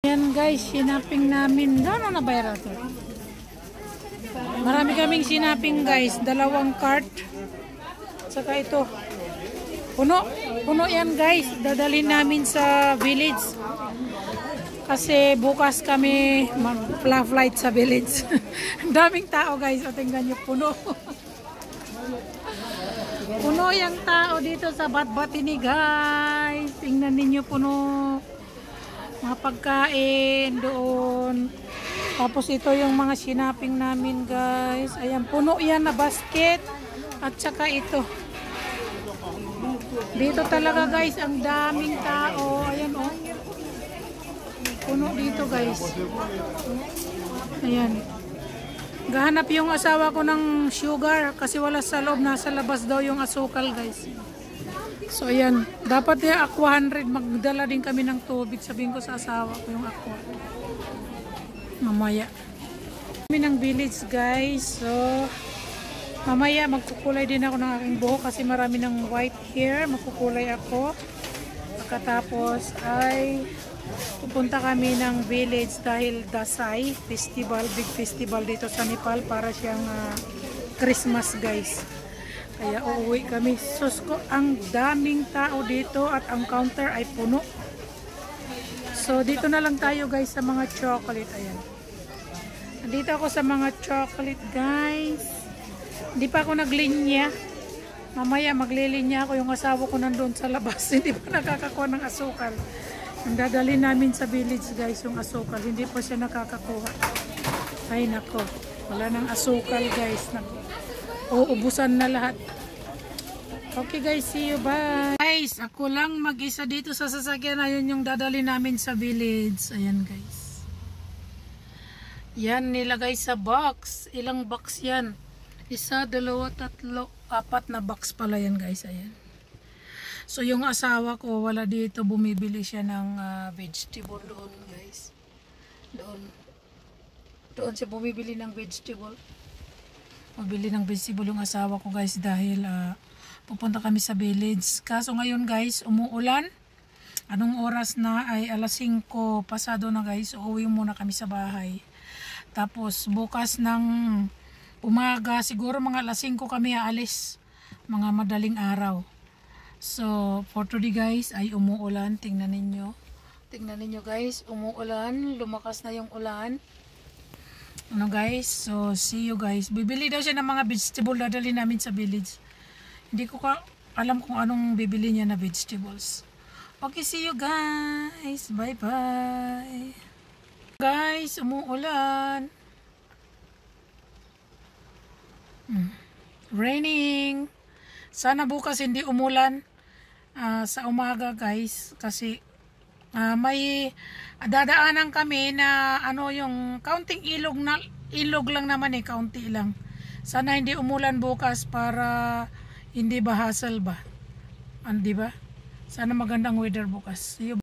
Yan guys, sinaping namin. Ano na bayar ito? Marami kaming sinaping guys. 2 cart. Saka ito. Puno. Puno yan guys. Dadalhin namin sa village. Kasi bukas kami mag-flight sa village. Ang daming tao guys. O tingnan nyo, puno. Puno yung tao dito sa Batbatini guys. Tingnan ninyo, puno. Mga pagkain doon. Tapos ito yung mga sinaping namin guys. Ayan, puno yan na basket. At saka ito. Dito talaga guys, ang daming tao. Ayan oh. Puno dito guys. Ayan. Gahanap yung asawa ko ng sugar kasi wala sa loob. Nasa labas daw yung asukal guys. So ayan, dapat yung aqua 100, magdala din kami ng tubig. Sabihin ko sa asawa ko yung aqua. Mamaya. Kami ng village guys. So, mamaya magkukulay din ako ng aking buhok kasi marami ng white hair. Magkukulay ako. Pagkatapos ay pupunta kami ng village dahil Dasai Festival, big festival dito sa Nepal para siyang Christmas guys. Kaya uuwi kami. Sus ko, ang daming tao dito at ang counter ay puno. So dito na lang tayo guys sa mga chocolate. Ayan. Nandito ako sa mga chocolate guys. Hindi pa ako naglinya. Mamaya maglilinya ako. Yung asawa ko nandun sa labas. Hindi pa nakakakuha ng asukal. Ang dadalhin namin sa village guys yung asukal. Hindi pa siya nakakakuha. Ay nako. Wala nang asukal guys. Uubusan na lahat. Okay guys, see you, bye. Guys, ako lang mag-isa dito sa sasakyan. Ayun yung dadali namin sa village. Ayan guys. Yan nilagay sa box. Ilang box yan? 1, 2, 3, 4 na box pala yan guys. Ayan. So yung asawa ko wala dito. Bumibili siya ng vegetable doon guys. Doon siya bumibili ng vegetable. Mabili ng vegetable yung asawa ko guys dahil pupunta kami sa village. Kaso ngayon guys, umuulan. Anong oras na ay 5:00 pasado na guys. Uuwi muna kami sa bahay. Tapos bukas ng umaga, siguro mga 5:00 kami aalis. Mga madaling araw. So, for today guys ay umuulan. Tingnan ninyo. Tingnan ninyo guys, umuulan. Lumakas na yung ulan. Ano guys, so see you guys. Bibili daw siya ng mga vegetable dadali namin sa village. Hindi ko alam kung anong bibili niya na vegetables. Okay, see you guys. Bye bye. Guys, umuulan. Raining. Sana bukas hindi umulan sa umaga guys kasi may dadaanan kami na ano yung kaunting ilog lang naman kaunti lang. Sana hindi umulan bukas para hindi ba hassle ba? Di ba? Sana magandang weather bukas. See you.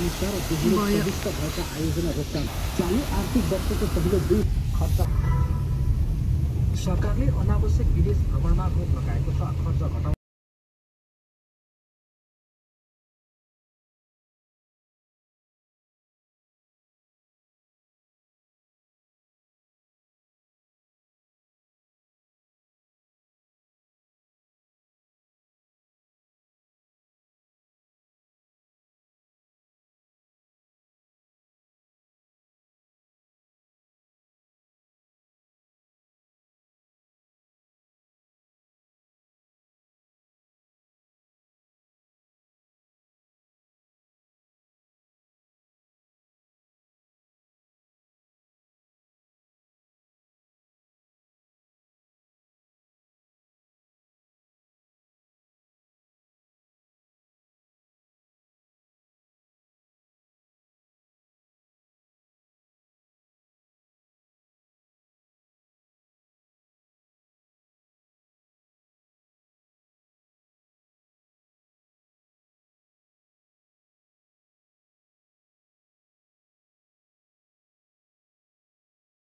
अनुसार 2024 का भरका आयोजना रोकथाम चालू आर्थिक वर्षको पहिलो 2 खर्च सरकारले अनावश्यक विदेश भ्रमणमा रोक लगाएको छ। खर्च घटाउन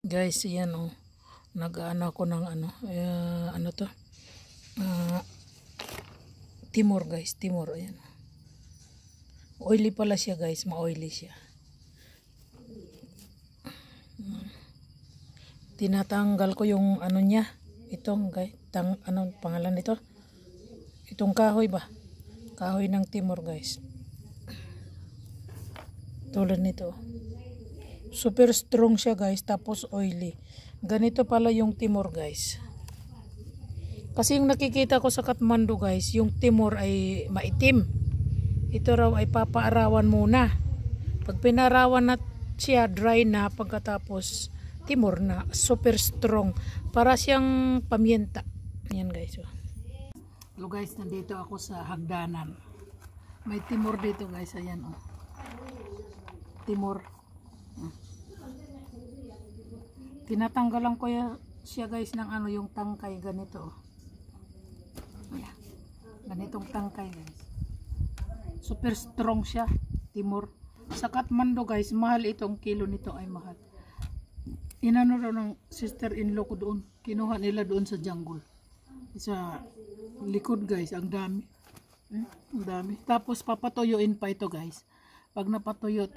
Guys, yan oh. Nag-ano ako ng ano to? Timor guys, timor. Ayan. Oily pala siya guys, ma-oily siya. Tinatanggal ko yung ano niya. Itong guys, ano pangalan nito? Itong kahoy ba? Kahoy ng timor guys. Tulad nito. Super strong siya guys, tapos oily. Ganito pala yung timor guys. Kasi yung nakikita ko sa Kathmandu guys, yung timor ay maitim. Ito raw ay papaarawan muna. Pag pinarawan na siya, dry na, pagkatapos timor na, super strong. Para siyang pamienta. Yan guys. So guys, nandito ako sa hagdanan. May timor dito guys, ayan oh. Timor. Tinatanggalan ko siya guys ng ano, yung tangkay ganito. Ayan. Ganitong tangkay guys. Super strong siya, timor. Sa Kathmandu guys, mahal itong kilo nito, ay mahal. Inano raw ng sister-in-law ko doon. Kinuha nila doon sa jungle. Sa likod guys, ang dami. Ang dami. Tapos papatuyuin pa ito guys. Pag napatuyo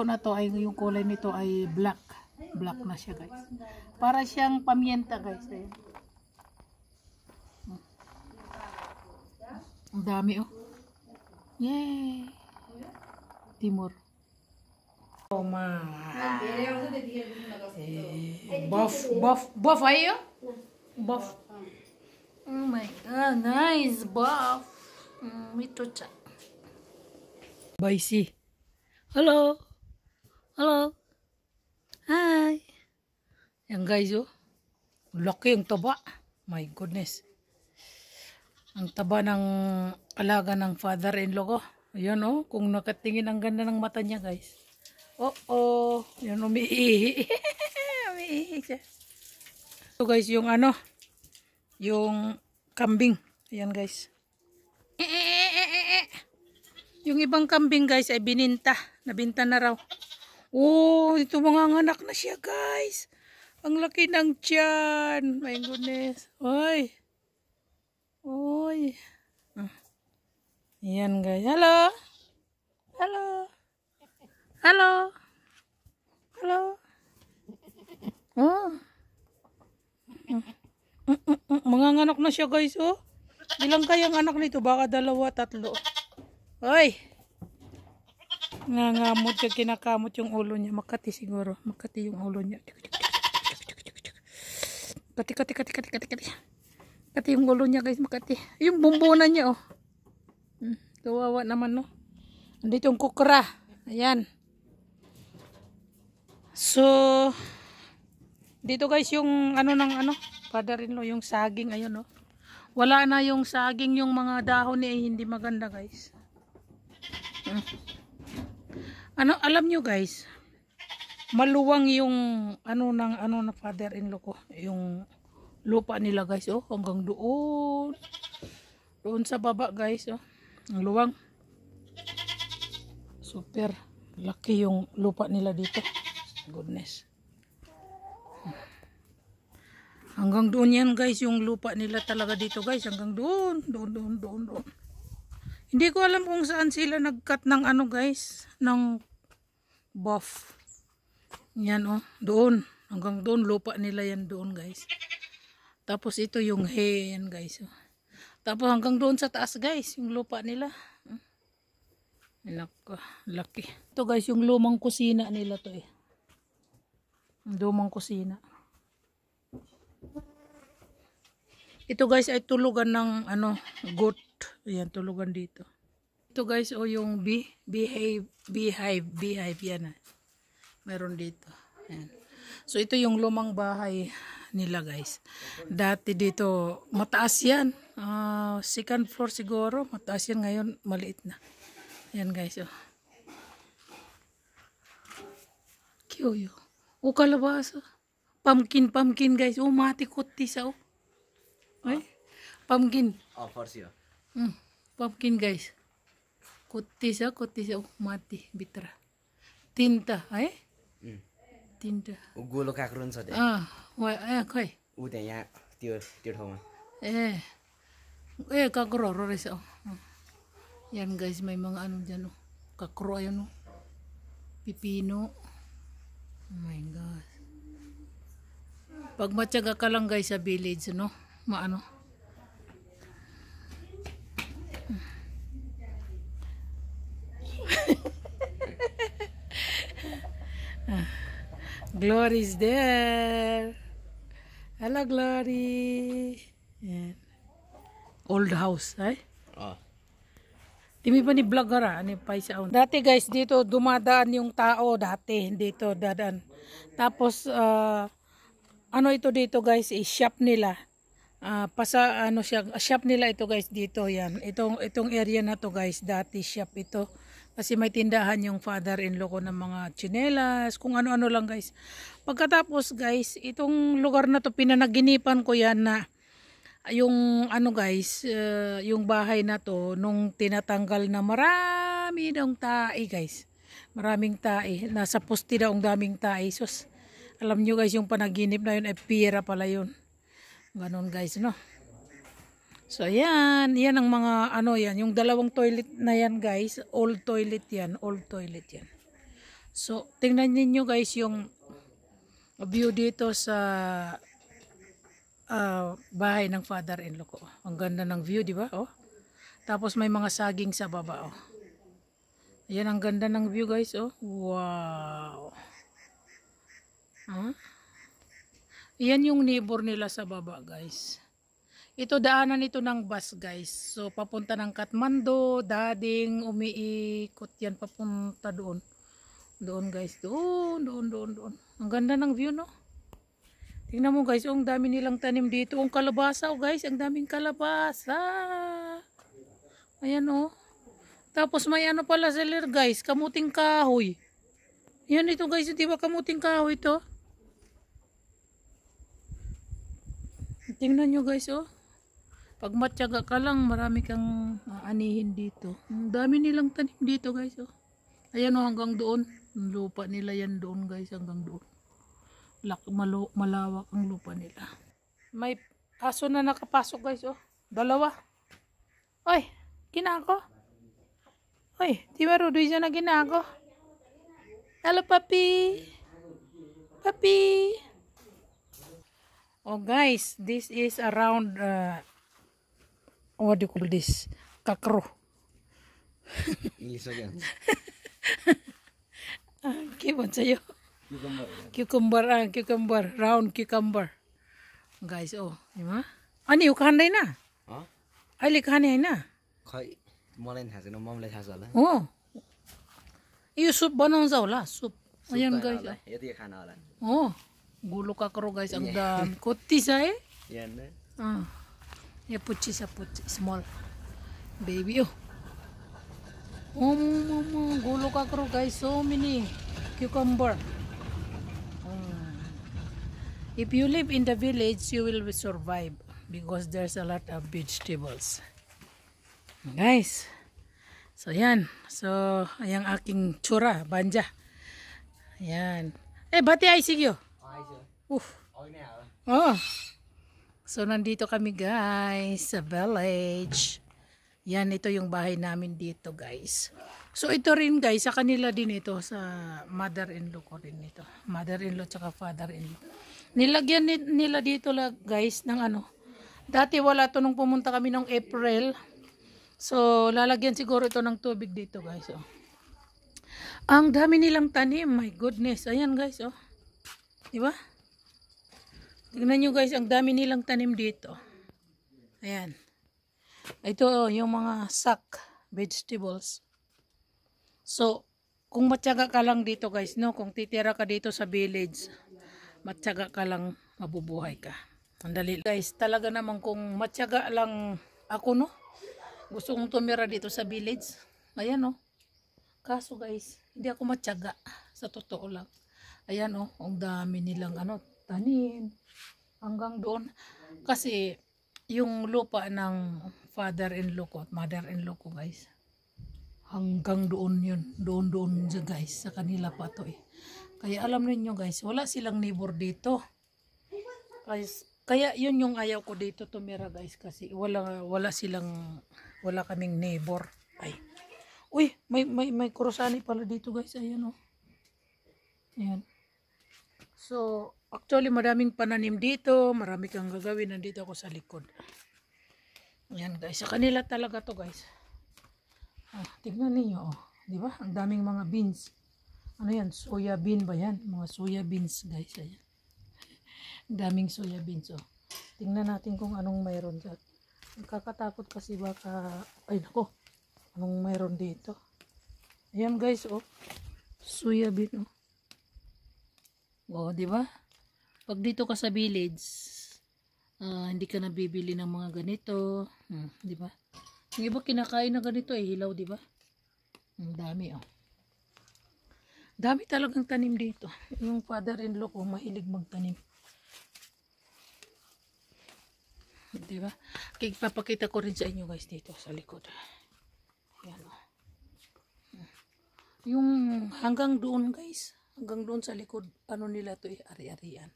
na to, ay yung kulay nito ay black. Black na siya guys. Para siyang pamienta guys. Ayan. Ang dami oh. Yay! Timor. Oh my. Buff ayo? Buff. Oh my god, nice buff. Ito siya. Bye see. Hello. Hello. Hi. Yan guys oh. Laki yung taba. My goodness. Ang taba ng alaga ng father-in-law ko. Ayan oh. Kung nakatingin, ang ganda ng mata niya guys. Oh. Yan umiihi. Umiihi siya. So guys, yung ano. Yung kambing. Ayan guys. Yung ibang kambing guys ay bininta. Nabinta na raw. Oh, ito mga anak na siya guys. Ang laki ng tiyan. My goodness. Oy. Oy. Ayan guys. Hello. Hello. Hello. Hello. Oh. Mga anak na siya guys oh. Ilang kayang anak nito? Baka 2, 3. Oy. Nangamot ka, kinakamot yung ulo niya. Makati siguro. Makati yung ulo niya. Kati. Kati yung ulo niya guys, makati. Yung bumbunan niya oh. Kawawa naman no. Andito yung kukra. Ayan. So, dito guys yung ano ng ano, father-in-law, yung saging, ayun oh. Wala na yung saging, yung mga dahon niya hindi maganda guys. Ano, alam nyo guys, maluwang yung ano ng father-in-law ko, yung lupa nila guys oh, hanggang doon sa baba guys oh, ang luwang. Super laki yung lupa nila dito. Goodness. Hanggang doon yan guys, yung lupa nila talaga dito guys. Hanggang doon. Hindi ko alam kung saan sila nag-cut ng ano guys, ng buff. Yan oh, doon. Hanggang doon, lupa nila yan doon guys. Tapos ito yung hay yan guys. Oh. Tapos hanggang doon sa taas guys, yung lupa nila. Laki. Ito guys, yung lumang kusina nila to eh. Lumang kusina. Ito guys ay tulugan ng ano, goat. Ayan, tulugan dito. Ito guys, oh yung beehive yan. Meron dito. Ayan. So ito yung lumang bahay nila guys. Dati dito, mataas yan. Second floor siguro. Mataas yan, ngayon maliit na. Ayan guys, oh. Cute. Oh, kalabasa. Pumpkin guys. Oh, mati kutis oh. Ay, pumpkin. Oh, first year. Pumpkin guys. Kutis oh, mati bitra. Tinta, ay? Tinta. गोलो काँक्रो नि छ Khoi. ऊ त्यहाँ यहाँ त्यो ठाउँमा Kakro res oh. Yan guys, may mga ano dyan oh. Kakro yan oh. Pipino. Oh my god. Pag matyaga ka lang guys sa village, no? Maano? Glory's there. Hello Glory. Yan. Old house, ay? Timi pa ni vlogger ani paisa. Dati guys dito dumadaan yung tao dati dito dadaan. Tapos ano ito dito guys, shop nila. Shop nila ito guys dito yan. Itong area na to guys, dati shop ito. Kasi may tindahan yung father-in-law ko ng mga tsinelas, kung ano-ano lang guys. Pagkatapos guys, itong lugar na to pinanaginipan ko yan na yung ano guys, yung bahay na to nung tinatanggal na marami daw tae guys. Maraming tae, nasa poste daw ang daming tae. Sus, alam nyo guys, yung panaginip na yun ay pira pala yun. Ganon guys, no? So yan ang mga ano yan, yung dalawang toilet na yan guys, old toilet yan. So tingnan niyo guys yung view dito sa bahay ng father-in-law ko. Ang ganda ng view, di ba? Oh. Tapos may mga saging sa baba, oh. Ayan, ang ganda ng view guys, oh. Wow. Yan yung neighbor nila sa baba guys. Ito daanan ito ng bus guys. So papunta ng Kathmandu, Dading, umiikot yan papunta doon. Doon guys, doon. Ang ganda ng view, no? Tingnan mo guys, ang dami nilang tanim dito. Ang kalabasa oh guys, ang daming kalabasa. Ayan oh. Tapos may ano pala sila guys, kamuting kahoy. Yan ito guys, di ba kamuting kahoy to? Tingnan nyo guys oh. Pag matyaga ka lang, marami kang anihin dito. Ang dami nilang tanim dito guys oh. Ayan oh, hanggang doon. Ang lupa nila yan doon guys, hanggang doon. Malawak ang lupa nila. May aso na nakapasok guys oh. Dalawa. Oy, ginako. Oy, di ba rudoy siya na ginako? Hello puppy. Puppy. Oh guys, this is around what do you call this? Kakro. English again. Kibon sa'yo. Cucumber. Round cucumber. Guys, oh. Diba? Ani, ukahanday na. Ay, likahanay na. खै मलाई थाहा छैन मम्मीलाई थाहा छ होला Oh. Iyo soup बनाउँछ होला, soup. Ayan guys. यति खाना होला Oh. Gulo kakro guys, ang dami. Kuti sa eh. yan na Ya puchi small. Baby, oh. Gulo kakro guys, so many cucumber. If you live in the village, you will survive because there's a lot of vegetables. Guys, So yan. So ayang aking tsura, banja. Ayan. Bati ay sigyo. Oh. So nandito kami guys sa village. Yan, ito yung bahay namin dito guys. So ito rin guys, sa kanila din ito, sa mother-in-law ko rin ito. Mother-in-law tsaka father-in-law. Nilagyan nila dito guys ng ano. Dati wala to nung pumunta kami ng April. So lalagyan siguro ito ng tubig dito guys. Oh. Ang dami nilang tanim, my goodness. Ayan guys, oh. Diba? Tignan nyo guys, ang dami nilang tanim dito. Ayan. Ito yung mga sack vegetables. So, kung matyaga ka lang dito guys, no? Kung titira ka dito sa village, matyaga ka lang, mabubuhay ka. Ang dali guys, talaga naman kung matyaga lang ako, no? Gusto kong tumira dito sa village. Ayan, no? Kaso guys, hindi ako matyaga. Sa totoo lang. Ayan, oh, ang dami nilang ano, tanim. Hanggang doon. Kasi, yung lupa ng father-in-law ko at mother-in-law ko guys, hanggang doon yun. Doon guys. Sa kanila pa to eh. Kaya alam niyo guys, wala silang neighbor dito. Kaya yun yung ayaw ko dito tumira guys. Kasi wala kaming neighbor. Ay. Uy, may kurosani pala dito guys. Ayan oh. Ayan. So, actually maraming pananim dito, marami kang gagawin. Nandito ako sa likod. Ayan guys, sa kanila talaga to guys. Tignan niyo, oh. Di ba? Ang daming mga beans. Ano yan? Soya bean ba yan? Mga soya beans guys. Ayan. Ang daming soya beans, oh. Tingnan natin kung anong mayroon dyan. Nakakatakot kasi baka, ay nako, anong mayroon dito. Ayan guys, oh. Soya bean, oh. Oh, di ba? Pag dito ka sa village, hindi ka nabibili ng mga ganito, di ba? Yung iba kinakain na ganito eh, hilaw, di ba? Ang dami, oh. Dami talagang tanim dito. Yung father-in-law ko mahilig magtanim. Di ba? Papakita ko rin sa inyo guys dito sa likod. Ayan, oh. Yung hanggang doon guys. Hanggang doon sa likod, ano nila to eh, ari-arian.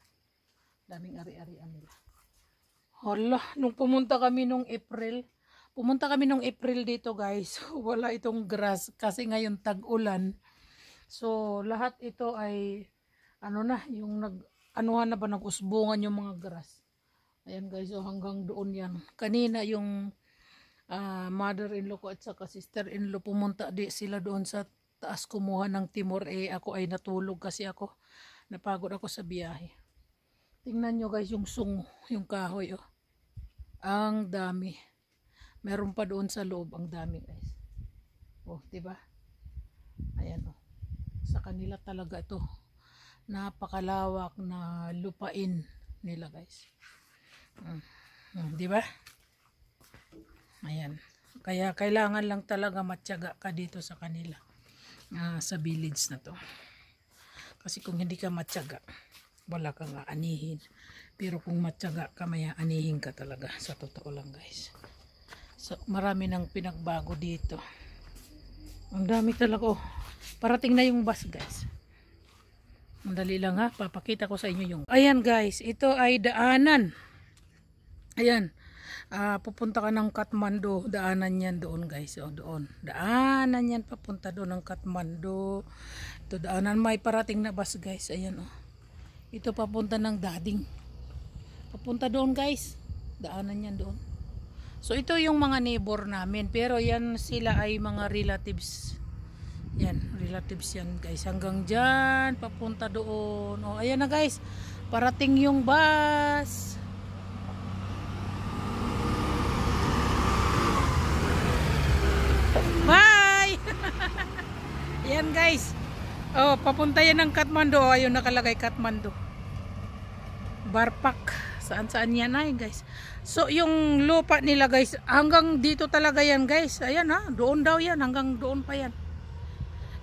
Daming ari-arian nila. Hala, nung pumunta kami nung April dito guys, wala itong grass kasi ngayon tag-ulan. So, lahat ito ay, ano na, yung anuhan na ba, nag-usbungan yung mga grass. Ayan guys, so hanggang doon yan. Kanina yung mother-in-law ko at saka sister-in-law, pumunta sila doon sa taas kumuha ng timor ako ay natulog kasi ako napagod ako sa biyahe. Tingnan nyo guys yung yung kahoy oh. Ang dami. Meron pa doon sa loob, ang dami guys. Oh, 'di ba? Ayan oh. Sa kanila talaga ito. Napakalawak na lupain nila guys. 'Di ba? Ayan. Kaya kailangan lang talaga matyaga ka dito sa kanila. Sa village na to. Kasi kung hindi ka matyaga, wala kang aanihin. Pero kung matyaga ka, may aanihin ka talaga. Sa totoo lang guys. So, marami nang pinagbago dito. Ang dami talaga oh. Parating na yung bus guys. Ang dali lang ha. Papakita ko sa inyo yung. Ayan guys. Ito ay daanan. Ayan. Pupunta ka ng Kathmandu, daanan yan doon guys, o doon, daanan yan papunta doon ng Kathmandu. Ito daanan, may parating na bus guys, ayan o, ito papunta ng Dading, papunta doon guys, daanan yan doon. So ito yung mga neighbor namin, pero yan sila ay mga relatives, yan, relatives yan guys, hanggang dyan, papunta doon, o ayan na guys, parating yung bus. Bye! Yan guys. Oh, papunta yan ng Kathmandu. Oh, ayun nakalagay Kathmandu. Barpak. Saan yan ay guys. So yung lupa nila guys, hanggang dito talaga yan guys. Ayan ha, doon daw yan. Hanggang doon pa yan.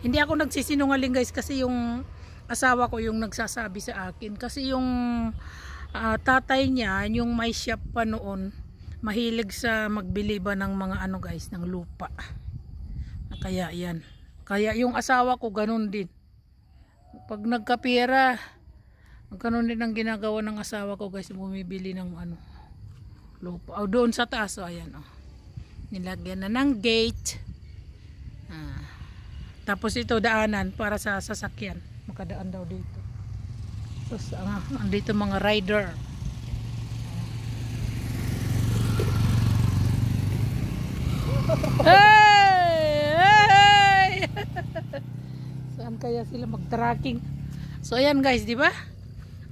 Hindi ako nagsisinungaling guys kasi yung asawa ko yung nagsasabi sa akin. Kasi yung tatay niya, yung may shop pa noon, mahilig sa magbili ba ng mga ano guys, ng lupa. Kaya yan. Kaya yung asawa ko ganun din. Pag nagkapera, ganun din ang ginagawa ng asawa ko guys. Bumibili ng ano, lupa. O doon sa taas. O ayan o. Nilagyan na ng gate. Tapos ito daanan para sa sasakyan. Makadaan daw dito. Tapos andito mga rider. Hey! Saan kaya sila mag-tracking? So ayan guys, di ba?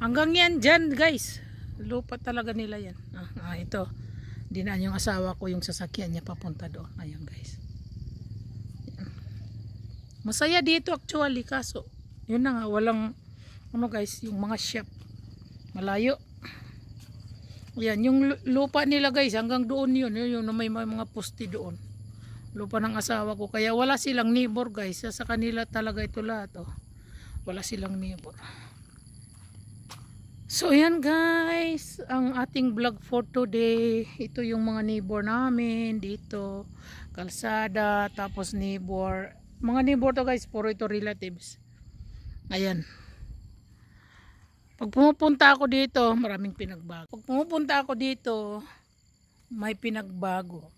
Hanggang yan dyan guys. Lupa talaga nila yan. Ito. Dinaan yung asawa ko yung sasakyan niya papunta doon. Ayan guys. Yan. Masaya dito actually kaso yun na nga, walang ano guys, yung mga shop malayo. Yan, yung lupa nila guys hanggang doon yun na may mga poste doon. Lupa ng asawa ko. Kaya wala silang neighbor guys. Sa kanila talaga ito lahat. Oh. Wala silang neighbor. So yan guys. Ang ating vlog for today. Ito yung mga neighbor namin. Dito. Kalsada. Tapos neighbor. Mga neighbor to guys. Puro ito relatives. Ayan. Pag pumupunta ako dito, maraming pinagbago. Pag pumupunta ako dito, may pinagbago.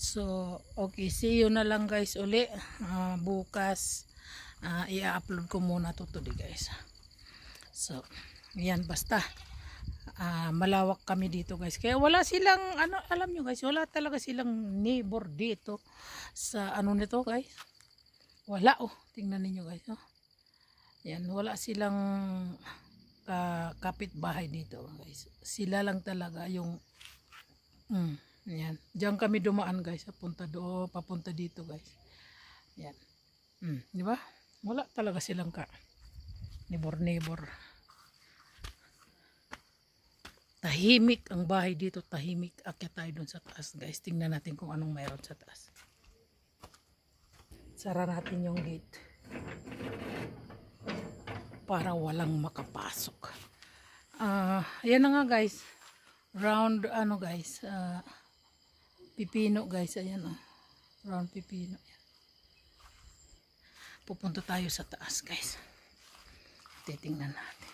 So, okay, see you na lang guys uli. Bukas, i-upload ko muna to today guys. So, yan basta. Malawak kami dito guys. Kaya wala silang, alam nyo guys, wala talaga silang neighbor dito sa ano nito guys. Wala oh, tingnan niyo guys. Oh. Yan, wala silang kapitbahay dito guys. Sila lang talaga yung yan. Diyan kami dumaan guys, papunta dito guys. Yan. Di ba? Wala talaga silang neighbor. Tahimik ang bahay dito, tahimik. Akyat tayo dun sa taas guys. Tingnan natin kung anong mayroon sa taas. Sara natin yung gate. Para walang makapasok. Ayan na nga guys. Round guys. Pipino guys. Ayan oh. Round pipino. Ayan. Pupunta tayo sa taas guys. Titingnan natin.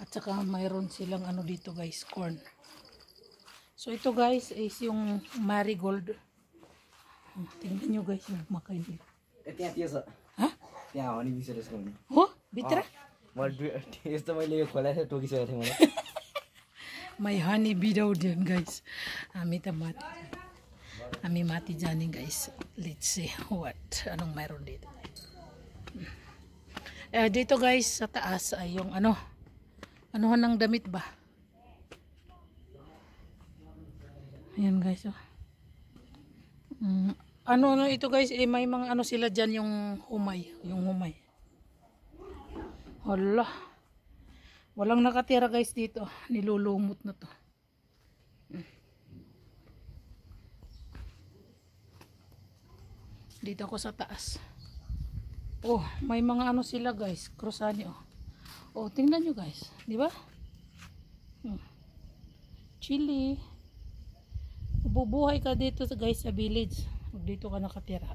At saka mayroon silang dito guys. Corn. So ito guys is yung marigold. Tingnan nyo guys yung makain nila. Ha? त्यहाँ हनी बिसेर यसको हो भित्र यस्तो मैले यो खोलाएर टोकिसकेको थिएँ मलाई my honey bidaudian guys. Ami mati jani guys. Let's see what anong mayroon dito. Dito guys sa taas ay yung anuhan ng damit ba. Ayan guys oh. Ito guys, may mga sila dyan yung humay. Hala. Walang nakatira guys dito. Nilulumot na to. Dito ako sa taas. Oh, may mga sila guys. Krusani oh. Oh, tingnan nyo guys. Di ba? Chili. Bubuhay ka dito guys sa village. Dito ka nakatira.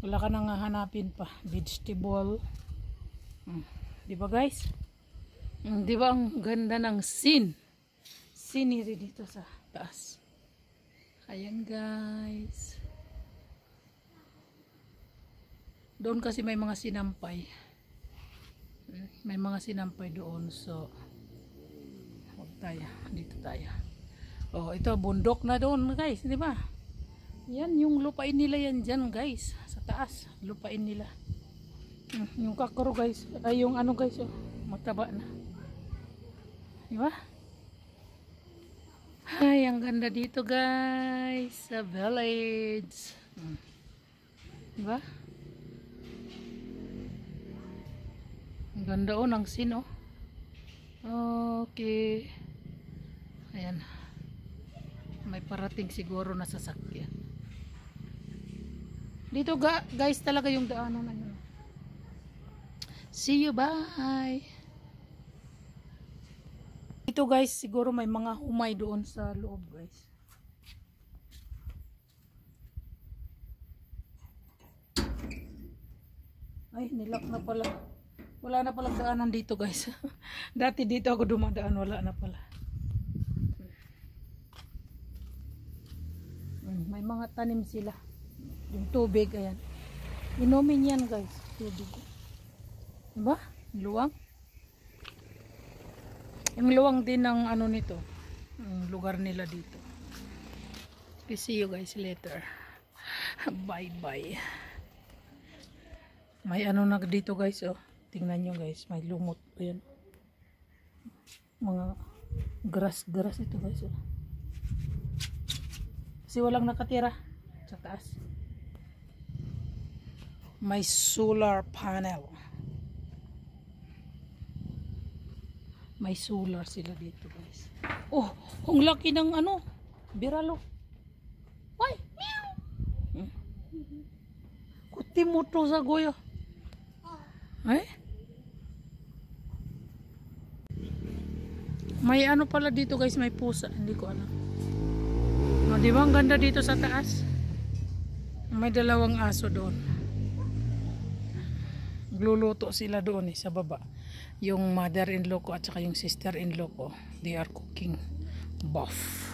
Wala ka nang hanapin pa. Vegetable. Di ba guys? Di ba ang ganda ng scenery dito sa taas. Ayan guys. Doon kasi may mga sinampay. May mga sinampay doon. So, huwag tayo. Dito tayo. Oh, ito bundok na doon guys, di ba? Yan yung lupain nila yan dyan guys, sa taas, lupain nila. Yung kakaro guys, ay yung guys, oh, mataba na. Di ba? Ay, ang ganda dito guys, sa village. Di ba? Ang ganda oh ng scene oh. Okay. Ayan. May parating siguro na sasakyan. Dito guys talaga yung daanan na yun. See you, bye. Dito guys siguro may mga humay doon sa loob guys. Ay, nilak na pala. Wala na palang daanan dito guys. Dati dito ako dumadaan, wala na pala. May mga tanim sila. Yung tubig, ayan. Inumin yan guys, tubig. Diba? Luwang. Yung luwang din ng ano nito. Yung lugar nila dito. Okay, see you guys later. Bye bye. May ano na dito guys, oh. Tingnan nyo guys, may lumot. Ayan. Mga grass ito guys, oh. Kasi walang nakatira sa taas. May solar panel. May solar sila dito guys. Oh, ang laki ng ano, biralo. Ay, meow. Kuti mo to sa goyo. Ay? May ano pala dito guys, may pusa. Hindi ko alam. O, di ba ang ganda dito sa taas? May dalawang aso doon. Gluluto sila doon sa baba. Yung mother-in-law ko at saka yung sister-in-law ko. They are cooking buff.